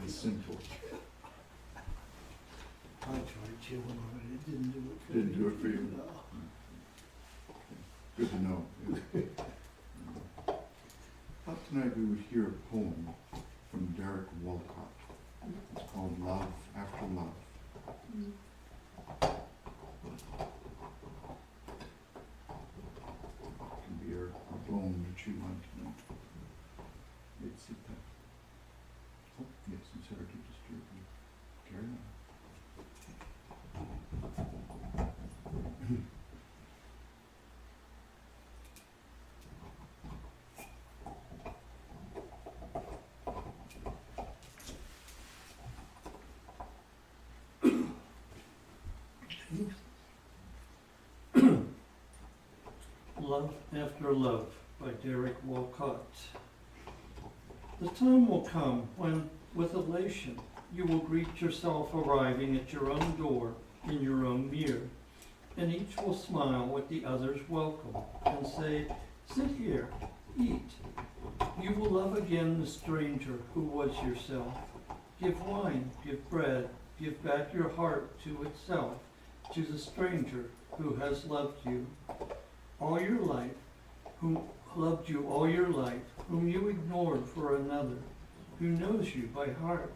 and simple. I tried chewing on it, it didn't do it for me. Didn't do it for you? No. Good to know. Thought tonight we would hear a poem from Derek Walcott. It's called Love After Love. It can be a bone to chew on tonight. It's it. Oh, yes, I'm sorry to disturb you. Carry on. Love After Love by Derek Walcott. The time will come when, with elation, you will greet yourself arriving at your own door in your own mirror, and each will smile at the other's welcome and say, "Sit here, eat." You will love again the stranger who was yourself. Give wine, give bread, give back your heart to itself, to the stranger who has loved you all your life, who loved you all your life, whom you ignored for another, who knows you by heart.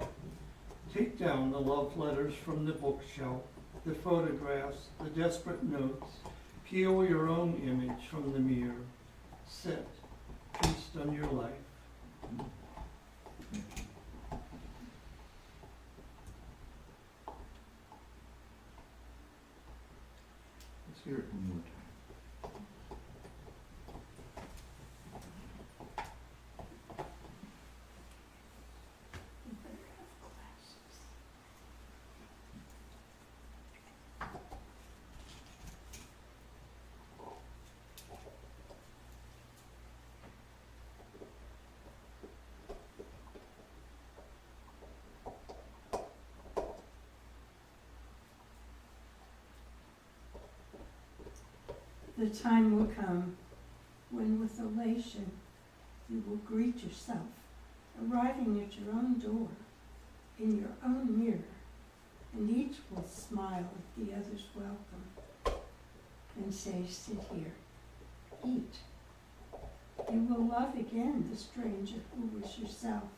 Take down the love letters from the bookshelf, the photographs, the desperate notes. Peel your own image from the mirror. Sit, feast on your life. Let's hear it one more time. The time will come when with elation you will greet yourself, arriving at your own door, in your own mirror, and each will smile at the other's welcome and say, "Sit here, eat." You will love again the stranger who was yourself.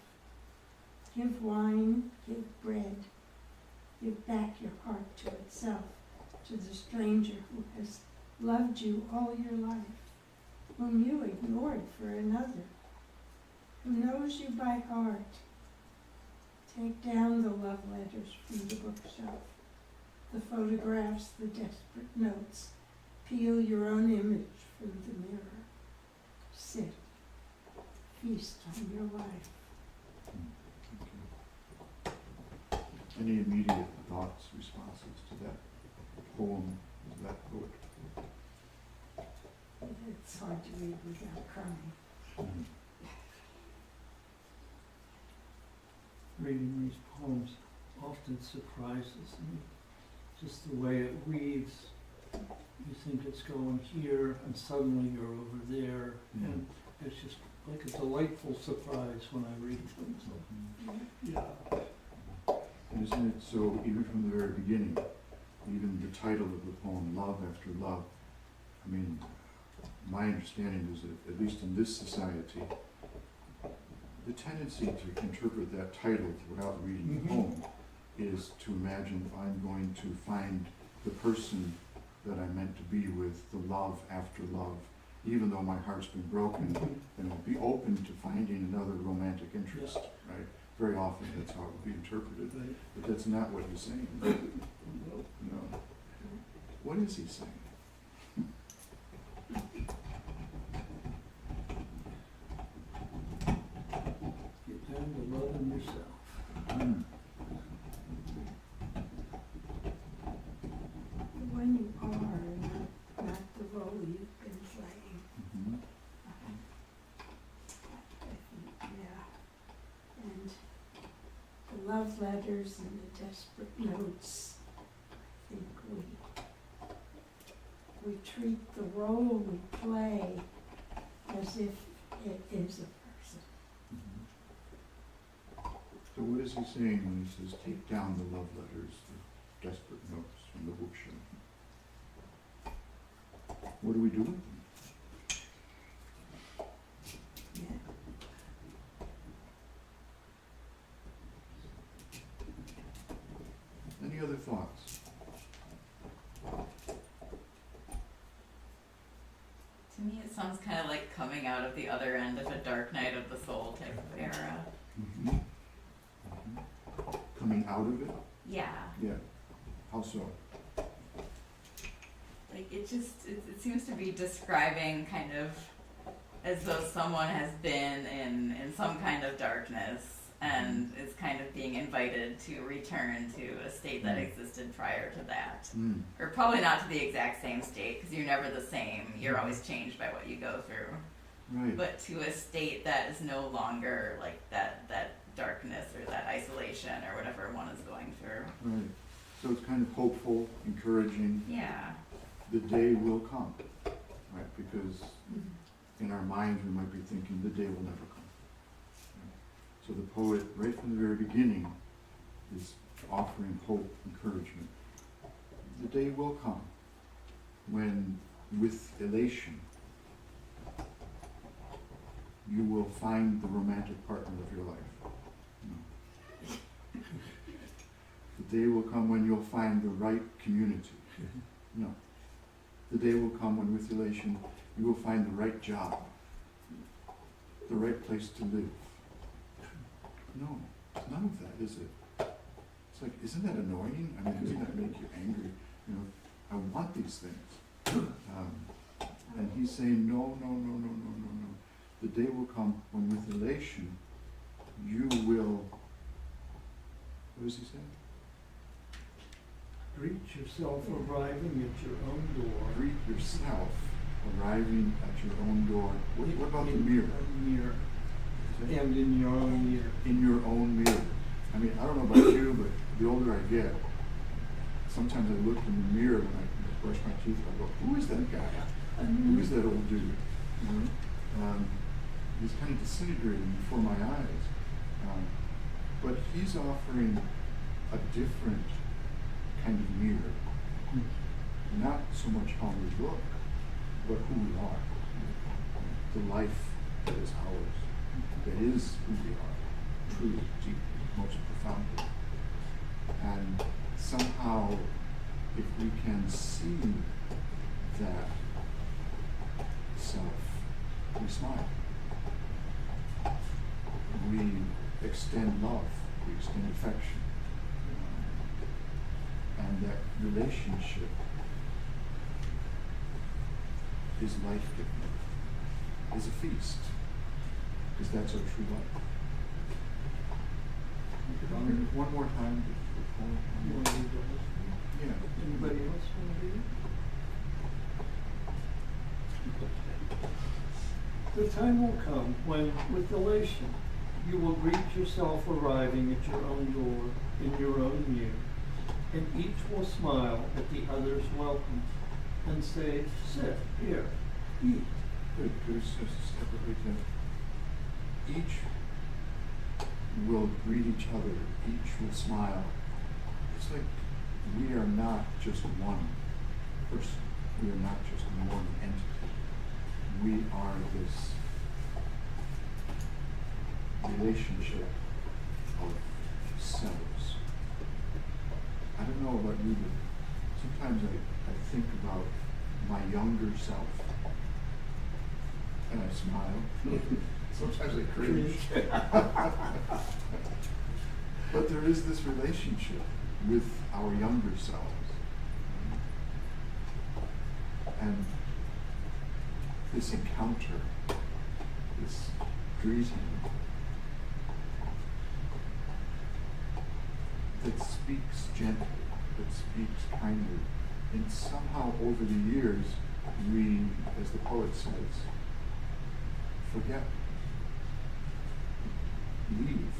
Give wine, give bread, give back your heart to itself, to the stranger who has loved you all your life, whom you ignored for another, who knows you by heart. Take down the love letters from the bookshelf, the photographs, the desperate notes. Peel your own image from the mirror. Sit, feast on your life. Any immediate thoughts, responses to that poem, to that poet? It's hard to read without crying. Reading these poems often surprises me. Just the way it weaves. You think it's going here, and suddenly you're over there, and it's just like a delightful surprise when I read them. So, yeah. And isn't it so, even from the very beginning, even the title of the poem, Love After Love, I mean, my understanding is that, at least in this society, the tendency to interpret that title without reading the poem is to imagine I'm going to find the person that I meant to be with, the love after love, even though my heart's been broken, and I'll be open to finding another romantic interest, right? Very often that's how it would be interpreted, Right. but that's not what he's saying. No. What is he saying? Get down to loving yourself. When you are not the role you've been playing. Yeah. And the love letters and the desperate notes, I think we treat the role we play as if it is a person. So what is he saying when he says, take down the love letters, the desperate notes from the bookshelf? What do we do with them? Yeah. Any other thoughts? To me, it sounds kind of like coming out of the other end of a dark night of the soul type of era. Mm-hmm. Coming out of it? Yeah. Yeah. How so? Like it seems to be describing kind of as though someone has been in some kind of darkness and is kind of being invited to return to a state that existed prior to that. Mm. Or probably not to the exact same state, because you're never the same. You're always changed by what you go through. Right. But to a state that is no longer like that darkness or that isolation or whatever one is going through. Right. So it's kind of hopeful, encouraging. Yeah. The day will come, right? Because in our minds we might be thinking the day will never come. Right? So the poet, right from the very beginning, is offering hope, encouragement. The day will come when, with elation, you will find the romantic partner of your life. No. The day will come when you'll find the right community. No. The day will come when, with elation, you will find the right job, the right place to live. No, it's none of that, is it? It's like, isn't that annoying? I mean, doesn't that make you angry? You know, I want these things. And he's saying, no. The day will come when, with elation, you will, what does he say? Greet yourself arriving at your own door. Greet yourself arriving at your own door. What about the mirror? Mirror. Is it? And in your own mirror. In your own mirror. I mean, I don't know about you, but the older I get, sometimes I look in the mirror when I brush my teeth. I go, who is that guy? Who is that old dude? You know? He's kind of disintegrating before my eyes. But he's offering a different kind of mirror. Not so much how we look, but who we are. The life that is ours, that is who we are, truly, deeply, most profoundly. And somehow, if we can see that self, we smile. We extend love, we extend affection. And that relationship is life-giving, is a feast, because that's our true life. One more time. You want to read those? Yeah. Anybody else want to read it? The time will come when, with elation, you will greet yourself arriving at your own door in your own mirror, and each will smile at the other's welcome and say, sit here, eat. Could we just separately to each will greet each other, each will smile. It's like we are not just one person. We are not just one entity. We are this relationship of selves. I don't know about you, but sometimes I think about my younger self and I smile. Sometimes I cringe. But there is this relationship with our younger selves. And this encounter, this greeting, that speaks gently, that speaks kindly. And somehow over the years, we, as the poet says, forget, leave,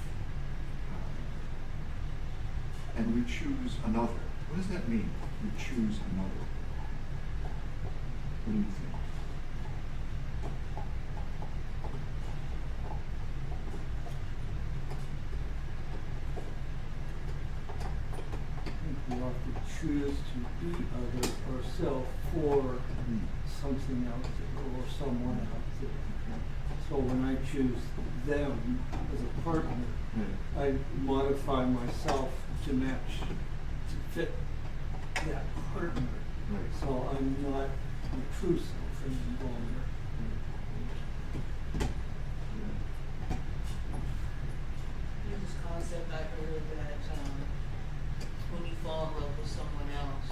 and we choose another. What does that mean? We choose another. What do you think? the other or self for Mm. something out there or someone out there. So when I choose them as a partner, Yeah. I modify myself to match, to fit that partner. Right. So I'm not my true self any longer. There's this concept I heard that when you fall in love with someone else,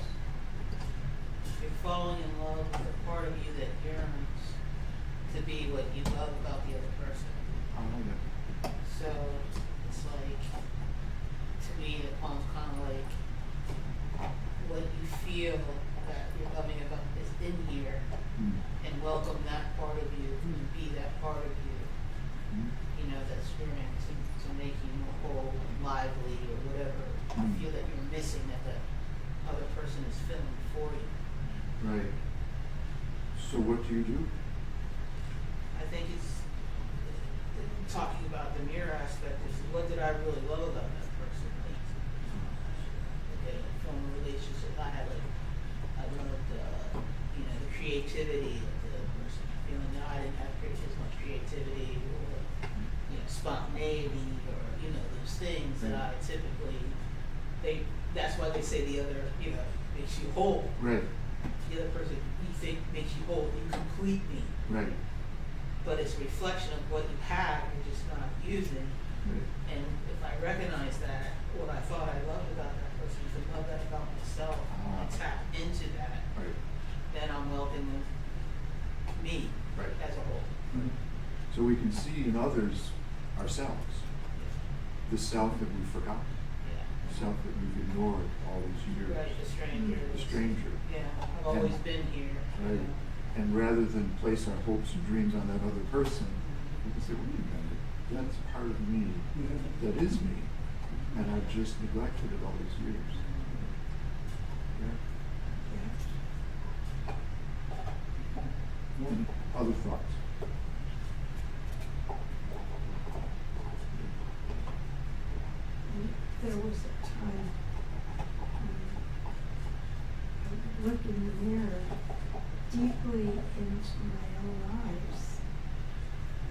you're falling in love with the part of you that yearns to be what you love about the other person. Yeah. So it's like, to me, the poem's kind of like what you feel that you're loving about is in here, Mm. and welcome that part of you to be that part of you. Mm. You know, that's yearning to make you more whole and lively or whatever you feel that you're missing that the other person is filling for you. Right. So what do you do? I think it's talking about the mirror aspect is what did I really love about that person? Like, okay, from a relationship, I had like, I loved, the creativity of the person. Feeling that I didn't have as much creativity or, spontaneity or, those things that I typically, that's why they say the other, makes you whole. Right. The other person you think makes you whole, you complete me. Right. But it's a reflection of what you have, you're just not using. Right. And if I recognize that, what I thought I loved about that person, to love that about myself, and tap into that, Right. then I'm welcoming me Right. as a whole. Right. So we can see in others ourselves, the self that we've forgotten, Yeah. the self that we've ignored all these years, Right, the stranger. the stranger. Yeah, I've always been here. Right. And rather than place our hopes and dreams on that other person, we can say, wait a minute, that's part of me that is me, and I've just neglected it all these years. Yeah. Any other thoughts? There was a time when I looked in the mirror deeply into my own eyes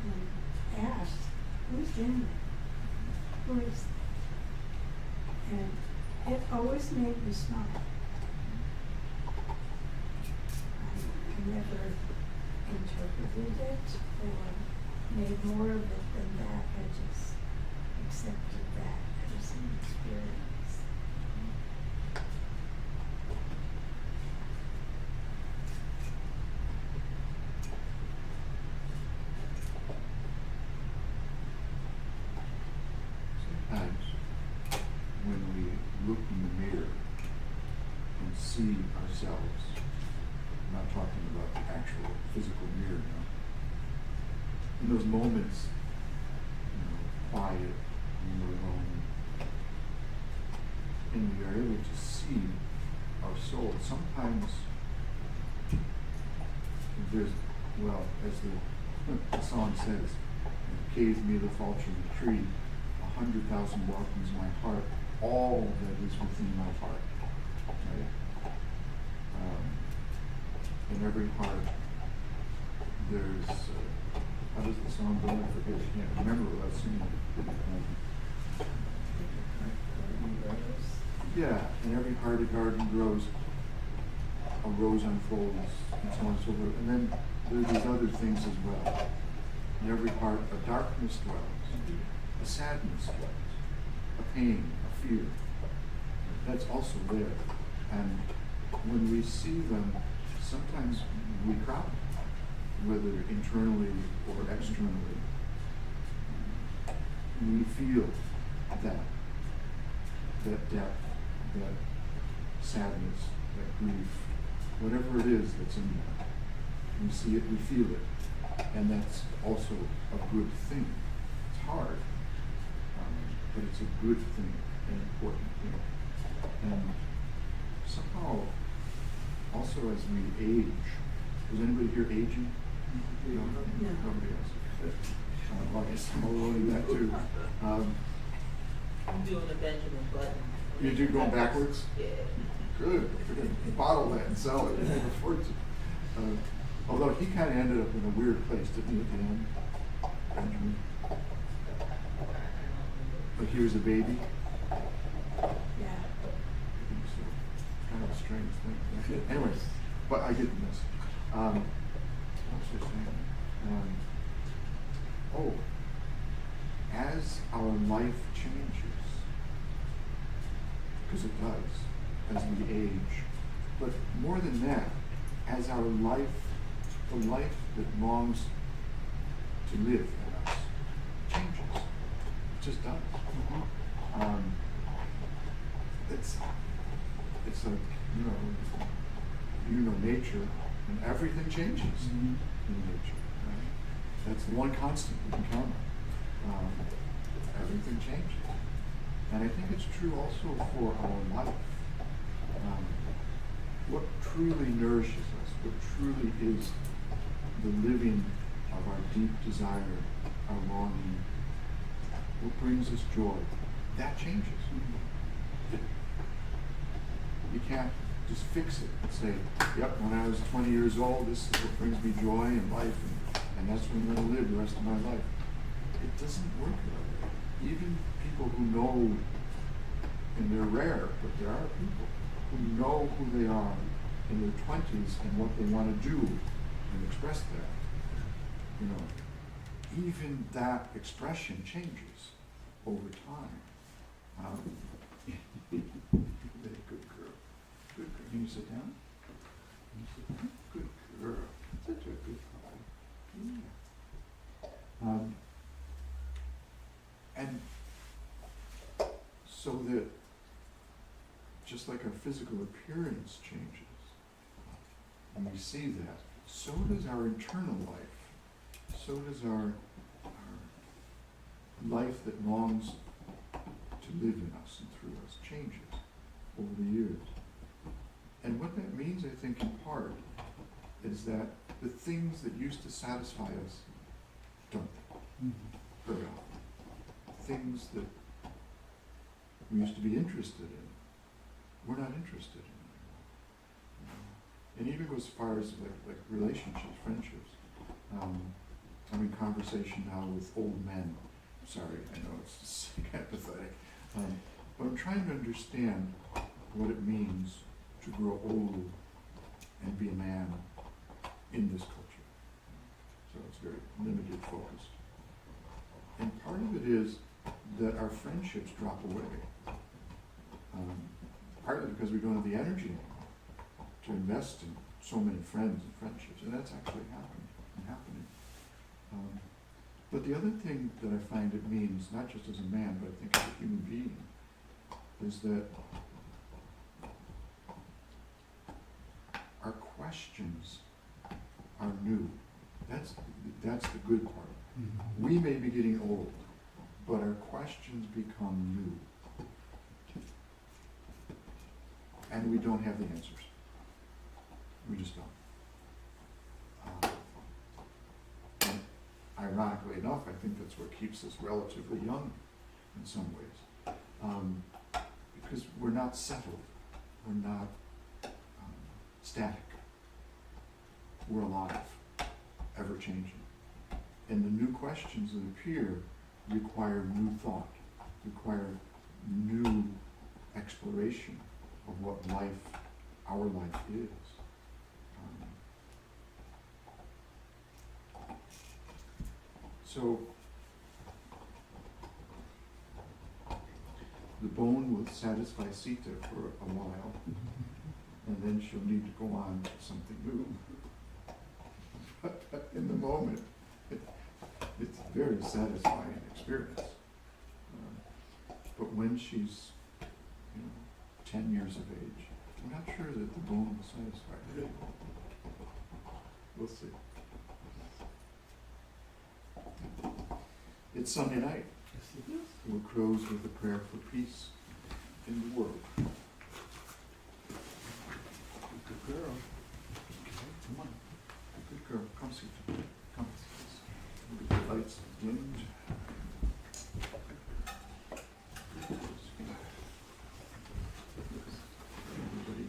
and asked, who's in there? Who is there? And it always made me smile. I never interpreted it or made more of it than that. I just accepted that as an experience. Sometimes when we look in the mirror and see ourselves, I'm not talking about the actual physical mirror now, in those moments, quiet, when we're alone, and we are able to see our soul. Sometimes there's, well, as the song says, cave me the faltering tree, 100,000 welcomes my heart, all that is within my heart. Right? In every heart, there's, how does the song go? I forget, I can't remember without singing it. Yeah, in every heart a garden grows, a rose unfolds, and so on and so forth. And then there's these other things as well. In every heart a darkness dwells, a sadness dwells, a pain, a fear. That's also there. And when we see them, sometimes we cry, whether internally or externally. We feel that depth, that sadness, that grief, whatever it is that's in there. We see it, we feel it, and that's also a good thing. It's hard, but it's a good thing, an important thing. And somehow, also as we age, was anybody here aging? No. Nobody else. Well, I guess I'm avoiding that too. I'm doing a Benjamin Button. You do going backwards? Yeah. good, we're gonna bottle that and sell it, and afford to. Although he kind of ended up in a weird place, didn't he, at the end, Benjamin? Like he was a baby. Yeah. I think so. Kind of a strange thing. Anyway, but I get the message. What was I saying? As our life changes, because it does, as we age, but more than that, as our life, the life that longs to live in us, changes. It just does. It's like, nature, and everything changes in nature, right? That's the one constant we can count on. Everything changes. And I think it's true also for our life. What truly nourishes us, what truly is the living of our deep desire, our longing, what brings us joy, that changes. You can't just fix it and say, yep, when I was 20 years old, this is what brings me joy in life, and that's what I'm going to live the rest of my life. It doesn't work that way. Even people who know, and they're rare, but there are people who know who they are in their 20s and what they want to do and express that. Even that expression changes over time. Good girl. Good girl. Can you sit down? Can you sit down? Good girl. Such a good boy. Yeah. And so that just like our physical appearance changes, and we see that, so does our internal life. So does our life that longs to live in us and through us changes over the years. And what that means, I think, in part, is that the things that used to satisfy us don't very often. Things that we used to be interested in, we're not interested in anymore. And even goes as far as like relationships, friendships. I'm in conversation now with old men. Sorry, I know it's just kind of pathetic. But I'm trying to understand what it means to grow old and be a man in this culture. So it's very limited focused. And part of it is that our friendships drop away. Partly because we don't have the energy anymore to invest in so many friends and friendships, and that's actually happening. But the other thing that I find it means, not just as a man, but I think as a human being, is that our questions are new. That's the good part. We may be getting old, but our questions become new. And we don't have the answers. We just don't. And ironically enough, I think that's what keeps us relatively young in some ways. Because we're not settled. We're not static. We're alive, ever changing. And the new questions that appear require new thought, require new exploration of what our life is. So the bone will satisfy Sita for a while, and then she'll need to go on to something new. But in the moment, it's a very satisfying experience. But when she's 10 years of age, I'm not sure that the bone will satisfy her. We'll see. It's Sunday night. We'll close with a prayer for peace in the world. Good girl. Okay, come on. Good girl. Come sit. Come. We'll get the lights dimmed. Everybody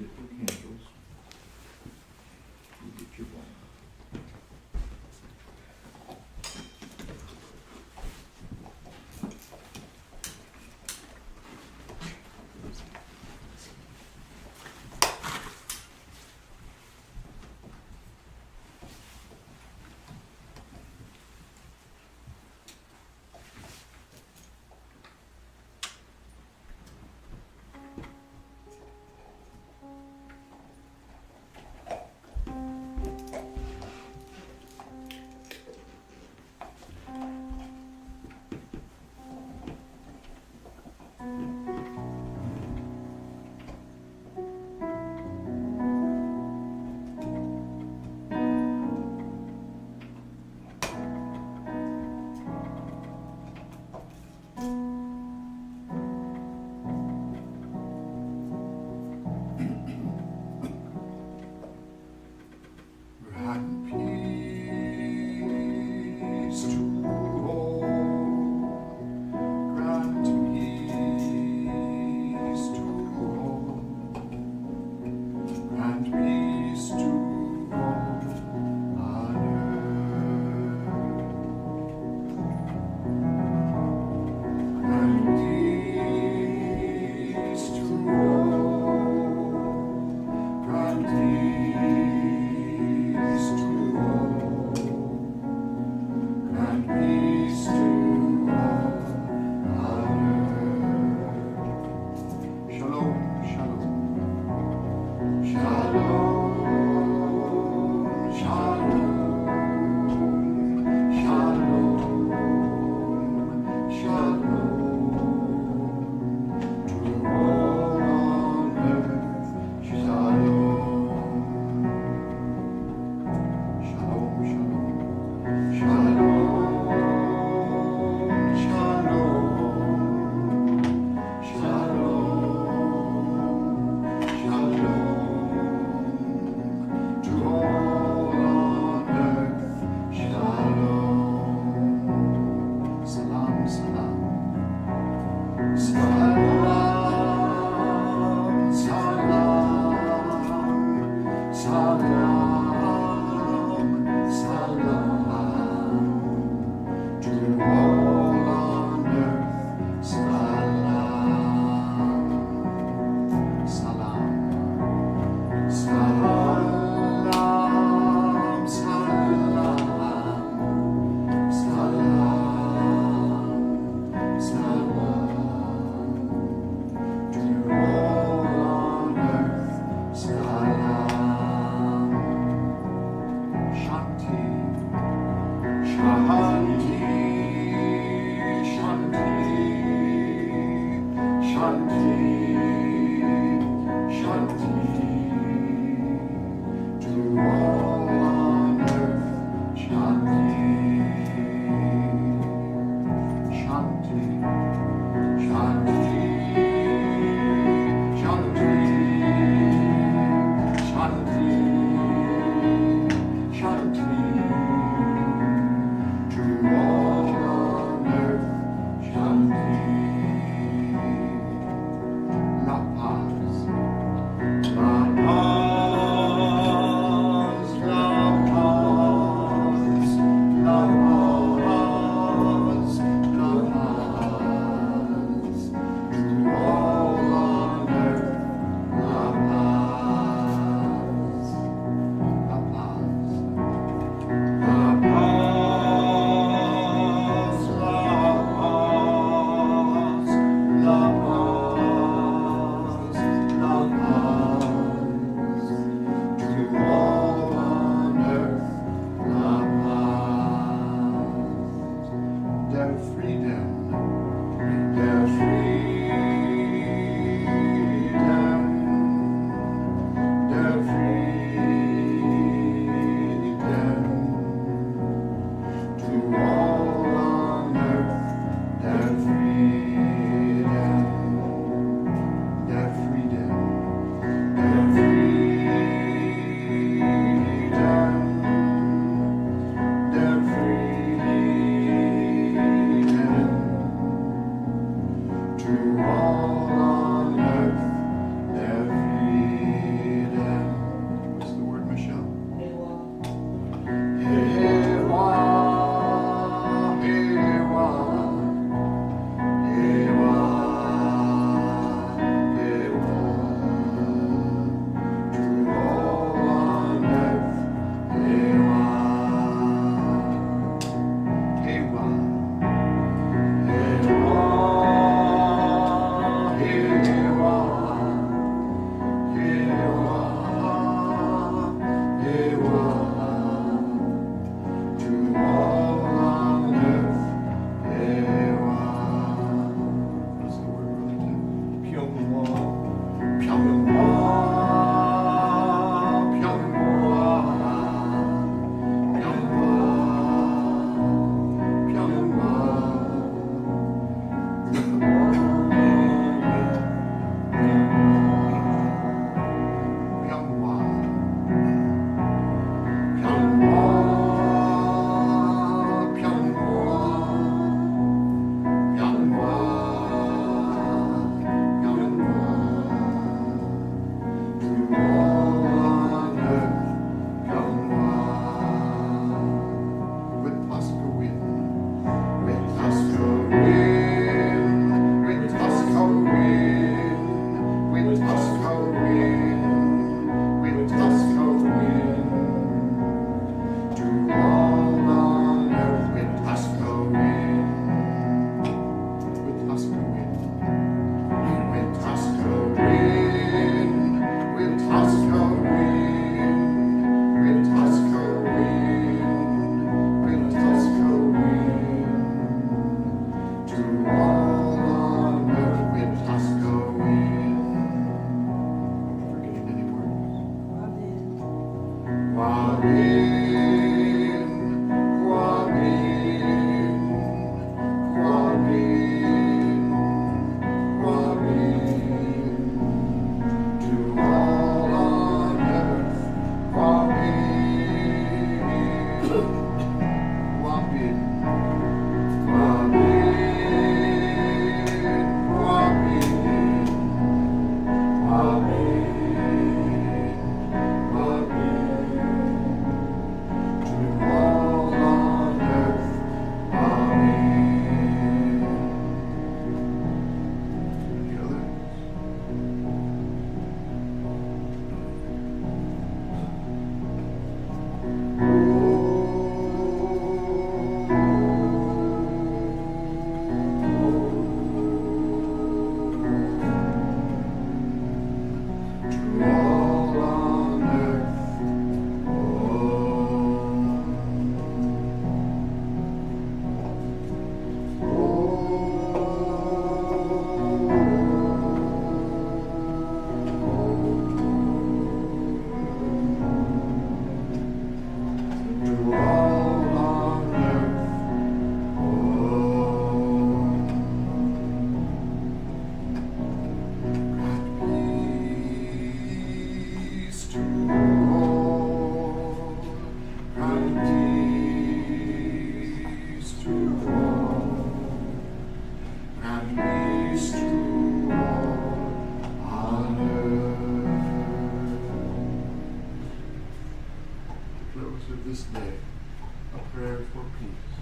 A prayer for peace.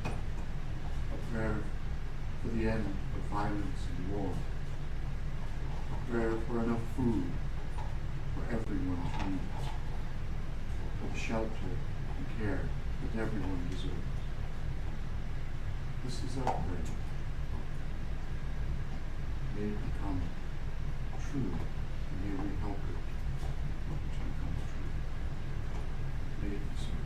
A prayer for the end of violence and war. A prayer for enough food for everyone's needs. For the shelter and care that everyone deserves. This is our prayer. May it become true, and may we help it to become true. May it be so.